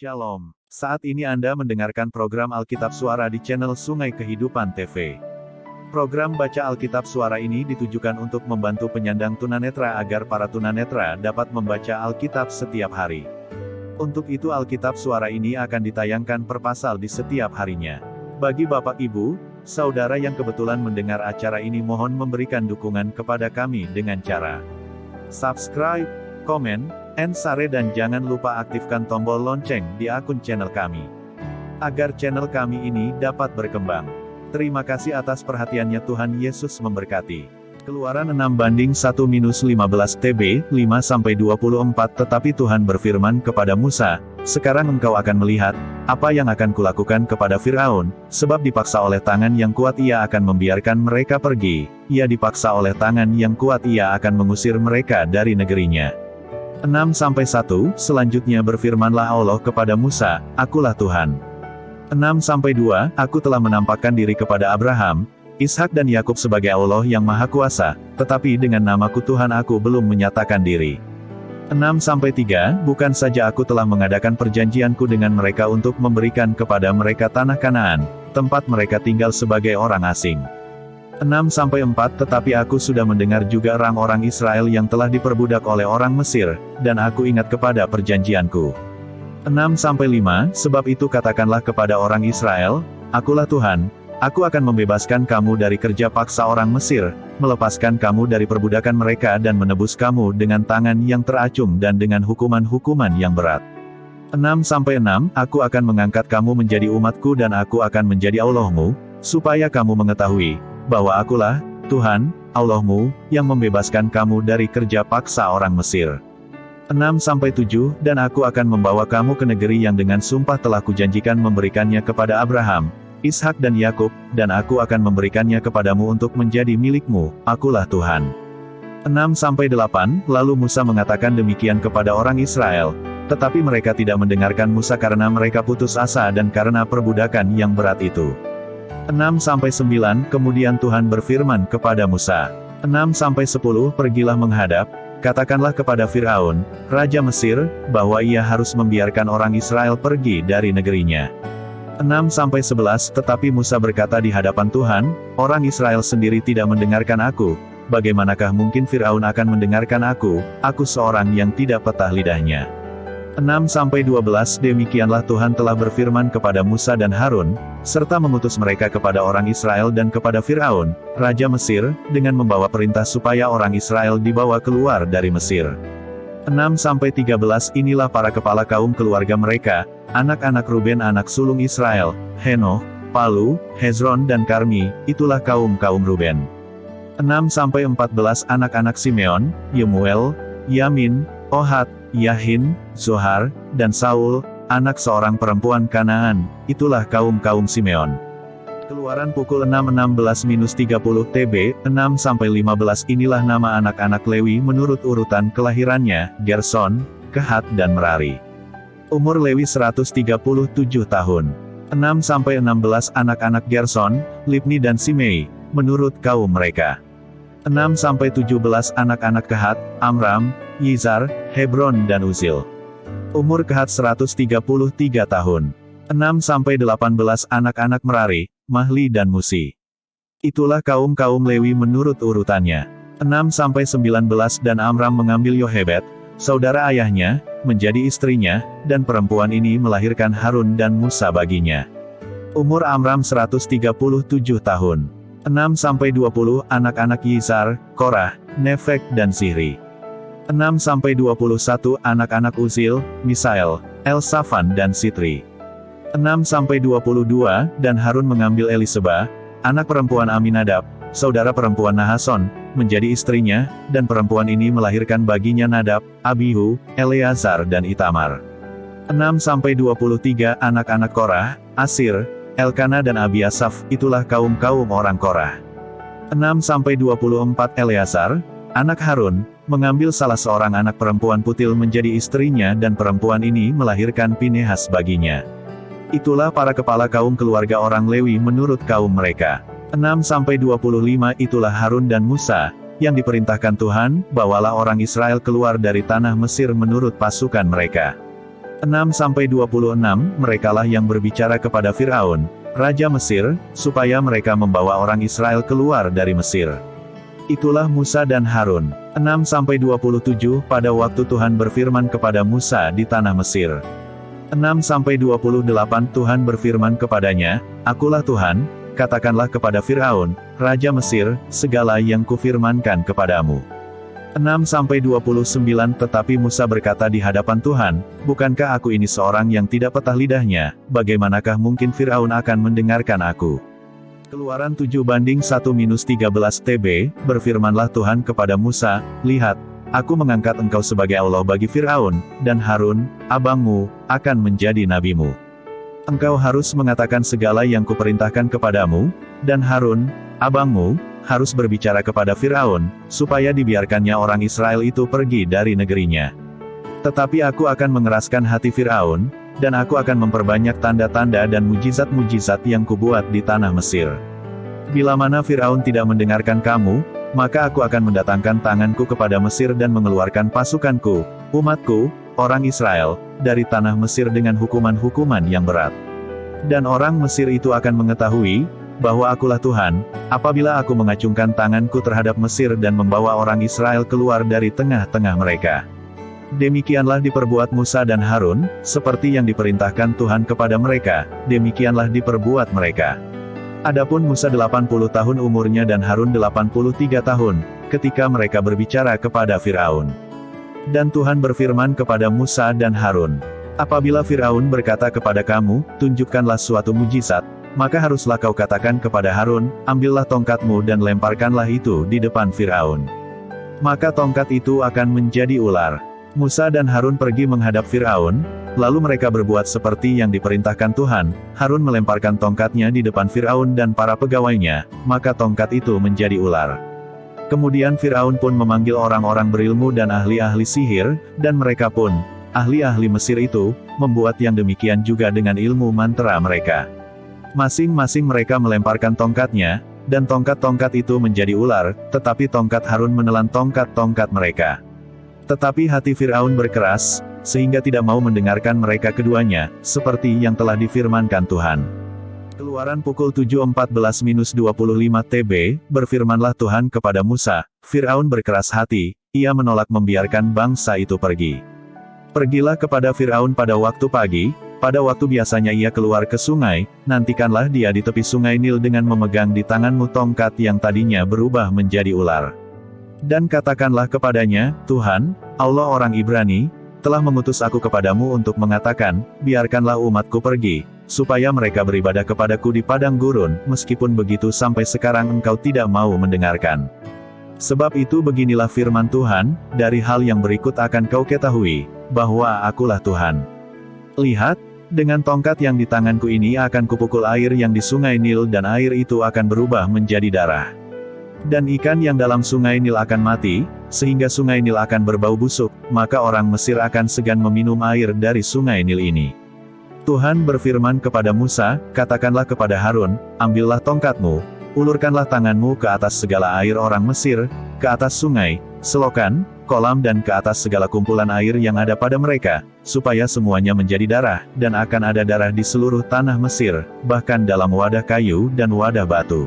Shalom. Saat ini Anda mendengarkan program Alkitab Suara di channel Sungai Kehidupan TV. Program Baca Alkitab Suara ini ditujukan untuk membantu penyandang tunanetra agar para tunanetra dapat membaca Alkitab setiap hari. Untuk itu Alkitab Suara ini akan ditayangkan per pasal di setiap harinya. Bagi Bapak Ibu, Saudara yang kebetulan mendengar acara ini mohon memberikan dukungan kepada kami dengan cara subscribe, komen, and share dan jangan lupa aktifkan tombol lonceng di akun channel kami. Agar channel kami ini dapat berkembang. Terima kasih atas perhatiannya, Tuhan Yesus memberkati. Keluaran 6:1-15 TB 5-24. Tetapi Tuhan berfirman kepada Musa, "Sekarang engkau akan melihat apa yang akan kulakukan kepada Firaun, sebab dipaksa oleh tangan yang kuat ia akan membiarkan mereka pergi, ia dipaksa oleh tangan yang kuat ia akan mengusir mereka dari negerinya." 6-1 Selanjutnya berfirmanlah Allah kepada Musa, "Akulah Tuhan." 6-2 Aku telah menampakkan diri kepada Abraham, Ishak dan Yakub sebagai Allah yang Maha Kuasa, tetapi dengan namaku Tuhan aku belum menyatakan diri. 6-3 Bukan saja aku telah mengadakan perjanjianku dengan mereka untuk memberikan kepada mereka tanah Kanaan, tempat mereka tinggal sebagai orang asing. 6-4 Tetapi aku sudah mendengar juga orang-orang Israel yang telah diperbudak oleh orang Mesir, dan aku ingat kepada perjanjianku. 6-5 Sebab itu katakanlah kepada orang Israel, "Akulah Tuhan, aku akan membebaskan kamu dari kerja paksa orang Mesir, melepaskan kamu dari perbudakan mereka dan menebus kamu dengan tangan yang teracung dan dengan hukuman-hukuman yang berat." 6-6 Aku akan mengangkat kamu menjadi umatku dan aku akan menjadi Allahmu, supaya kamu mengetahui bahwa akulah Tuhan, Allahmu, yang membebaskan kamu dari kerja paksa orang Mesir. 6-7 Dan aku akan membawa kamu ke negeri yang dengan sumpah telah kujanjikan memberikannya kepada Abraham, Ishak dan Yakub, dan aku akan memberikannya kepadamu untuk menjadi milikmu, akulah Tuhan. 6-8 Lalu Musa mengatakan demikian kepada orang Israel, tetapi mereka tidak mendengarkan Musa karena mereka putus asa dan karena perbudakan yang berat itu. 6-9 Kemudian Tuhan berfirman kepada Musa. 6-10 Pergilah menghadap, katakanlah kepada Firaun, Raja Mesir, bahwa ia harus membiarkan orang Israel pergi dari negerinya. 6-11 Tetapi Musa berkata di hadapan Tuhan, orang Israel sendiri tidak mendengarkan aku, bagaimanakah mungkin Firaun akan mendengarkan aku seorang yang tidak petah lidahnya. 6-12 Demikianlah Tuhan telah berfirman kepada Musa dan Harun, serta mengutus mereka kepada orang Israel dan kepada Firaun, Raja Mesir, dengan membawa perintah supaya orang Israel dibawa keluar dari Mesir. 6-13 Inilah para kepala kaum keluarga mereka, anak-anak Ruben anak sulung Israel, Henoh, Palu, Hezron dan Karmi, itulah kaum-kaum Ruben. 6-14 Anak-anak Simeon, Yemuel, Yamin, Ohad, Yahin, Zohar, dan Saul, anak seorang perempuan Kanaan, itulah kaum-kaum Simeon. Keluaran pukul 6:16-30 TB, 6-15 Inilah nama anak-anak Lewi menurut urutan kelahirannya, Gerson, Kehat dan Merari. Umur Lewi 137 tahun. 6-16 Anak-anak Gerson, Libni dan Simei, menurut kaum mereka. 6-17 Anak-anak Kehat, Amram, Yizar, Hebron dan Uzil. Umur Kehat 133 tahun. 6-18 Anak-anak Merari, Mahli dan Musi. Itulah kaum-kaum Lewi menurut urutannya. 6-19 Dan Amram mengambil Yohebed, saudara ayahnya, menjadi istrinya, dan perempuan ini melahirkan Harun dan Musa baginya. Umur Amram 137 tahun. 6-20 Anak-anak Yizar, Korah, Nefek dan Zihri. 6-21 Anak-anak Uzil, Misael, Elsafan dan Sitri. 6-22 Dan Harun mengambil Eliseba, anak perempuan Aminadab, saudara perempuan Nahason, menjadi istrinya, dan perempuan ini melahirkan baginya Nadab, Abihu, Eleazar dan Itamar. 6-23 Anak-anak Korah, Asir, Elkana dan Abiasaf, itulah kaum-kaum orang Korah. 6-24 Eleazar, anak Harun, mengambil salah seorang anak perempuan Putil menjadi istrinya dan perempuan ini melahirkan Pinehas baginya. Itulah para kepala kaum keluarga orang Lewi menurut kaum mereka. 6-25 Itulah Harun dan Musa, yang diperintahkan Tuhan, bawalah orang Israel keluar dari tanah Mesir menurut pasukan mereka. 6-26, merekalah yang berbicara kepada Firaun, Raja Mesir, supaya mereka membawa orang Israel keluar dari Mesir. Itulah Musa dan Harun. 6-27, pada waktu Tuhan berfirman kepada Musa di tanah Mesir. 6-28, Tuhan berfirman kepadanya, Akulah Tuhan, katakanlah kepada Firaun, Raja Mesir, segala yang kufirmankan kepadamu. 6-29, tetapi Musa berkata di hadapan Tuhan, Bukankah aku ini seorang yang tidak patah lidahnya, bagaimanakah mungkin Firaun akan mendengarkan aku? Keluaran 7-1-13 TB, berfirmanlah Tuhan kepada Musa, Lihat, aku mengangkat engkau sebagai Allah bagi Firaun, dan Harun, abangmu, akan menjadi nabimu. Engkau harus mengatakan segala yang kuperintahkan kepadamu, dan Harun, abangmu, harus berbicara kepada Firaun, supaya dibiarkannya orang Israel itu pergi dari negerinya. Tetapi aku akan mengeraskan hati Firaun, dan aku akan memperbanyak tanda-tanda dan mujizat-mujizat yang kubuat di tanah Mesir. Bila mana Firaun tidak mendengarkan kamu, maka aku akan mendatangkan tanganku kepada Mesir dan mengeluarkan pasukanku, umatku, orang Israel, dari tanah Mesir dengan hukuman-hukuman yang berat. Dan orang Mesir itu akan mengetahui, bahwa akulah Tuhan, apabila aku mengacungkan tanganku terhadap Mesir dan membawa orang Israel keluar dari tengah-tengah mereka. Demikianlah diperbuat Musa dan Harun, seperti yang diperintahkan Tuhan kepada mereka, demikianlah diperbuat mereka. Adapun Musa 80 tahun umurnya dan Harun 83 tahun, ketika mereka berbicara kepada Firaun. Dan Tuhan berfirman kepada Musa dan Harun, Apabila Firaun berkata kepada kamu, tunjukkanlah suatu mujizat, maka haruslah kau katakan kepada Harun, ambillah tongkatmu dan lemparkanlah itu di depan Firaun. Maka tongkat itu akan menjadi ular. Musa dan Harun pergi menghadap Firaun, lalu mereka berbuat seperti yang diperintahkan Tuhan. Harun melemparkan tongkatnya di depan Firaun dan para pegawainya, maka tongkat itu menjadi ular. Kemudian Firaun pun memanggil orang-orang berilmu dan ahli-ahli sihir, dan mereka pun, ahli-ahli Mesir itu, membuat yang demikian juga dengan ilmu mantra mereka. Masing-masing mereka melemparkan tongkatnya, dan tongkat-tongkat itu menjadi ular, tetapi tongkat Harun menelan tongkat-tongkat mereka. Tetapi hati Firaun berkeras, sehingga tidak mau mendengarkan mereka keduanya, seperti yang telah difirmankan Tuhan. Keluaran pukul 7:14-25 TB, berfirmanlah Tuhan kepada Musa, Firaun berkeras hati, ia menolak membiarkan bangsa itu pergi. Pergilah kepada Firaun pada waktu pagi, pada waktu biasanya ia keluar ke sungai, nantikanlah dia di tepi sungai Nil dengan memegang di tanganmu tongkat yang tadinya berubah menjadi ular. Dan katakanlah kepadanya, Tuhan, Allah orang Ibrani, telah mengutus aku kepadamu untuk mengatakan, biarkanlah umatku pergi, supaya mereka beribadah kepadaku di padang gurun, meskipun begitu sampai sekarang engkau tidak mau mendengarkan. Sebab itu beginilah firman Tuhan, dari hal yang berikut akan kau ketahui, bahwa akulah Tuhan. Lihat, dengan tongkat yang di tanganku ini akan kupukul air yang di sungai Nil dan air itu akan berubah menjadi darah. Dan ikan yang dalam sungai Nil akan mati, sehingga sungai Nil akan berbau busuk, maka orang Mesir akan segan meminum air dari sungai Nil ini. Tuhan berfirman kepada Musa, katakanlah kepada Harun, ambillah tongkatmu, ulurkanlah tanganmu ke atas segala air orang Mesir, ke atas sungai, selokan, kolam dan ke atas segala kumpulan air yang ada pada mereka, supaya semuanya menjadi darah, dan akan ada darah di seluruh tanah Mesir, bahkan dalam wadah kayu dan wadah batu.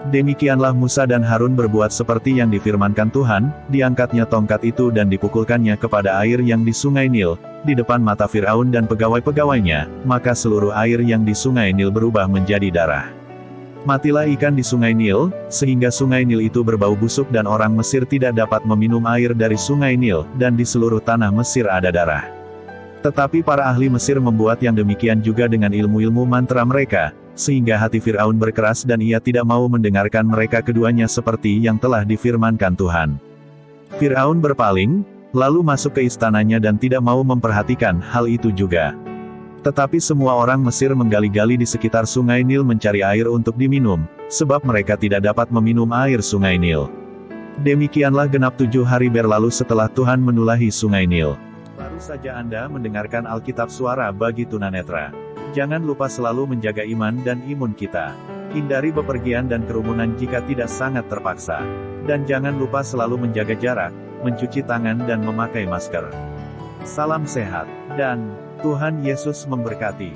Demikianlah Musa dan Harun berbuat seperti yang difirmankan Tuhan, diangkatnya tongkat itu dan dipukulkannya kepada air yang di sungai Nil, di depan mata Firaun dan pegawai-pegawainya, maka seluruh air yang di sungai Nil berubah menjadi darah. Matilah ikan di sungai Nil, sehingga sungai Nil itu berbau busuk dan orang Mesir tidak dapat meminum air dari sungai Nil, dan di seluruh tanah Mesir ada darah. Tetapi para ahli Mesir membuat yang demikian juga dengan ilmu-ilmu mantra mereka, sehingga hati Firaun berkeras dan ia tidak mau mendengarkan mereka keduanya seperti yang telah difirmankan Tuhan. Firaun berpaling, lalu masuk ke istananya dan tidak mau memperhatikan hal itu juga. Tetapi semua orang Mesir menggali-gali di sekitar sungai Nil mencari air untuk diminum, sebab mereka tidak dapat meminum air sungai Nil. Demikianlah genap 7 hari berlalu setelah Tuhan menulahi sungai Nil. Baru saja Anda mendengarkan Alkitab Suara bagi tunanetra. Jangan lupa selalu menjaga iman dan imun kita. Hindari bepergian dan kerumunan jika tidak sangat terpaksa. Dan jangan lupa selalu menjaga jarak, mencuci tangan dan memakai masker. Salam sehat, dan Tuhan Yesus memberkati.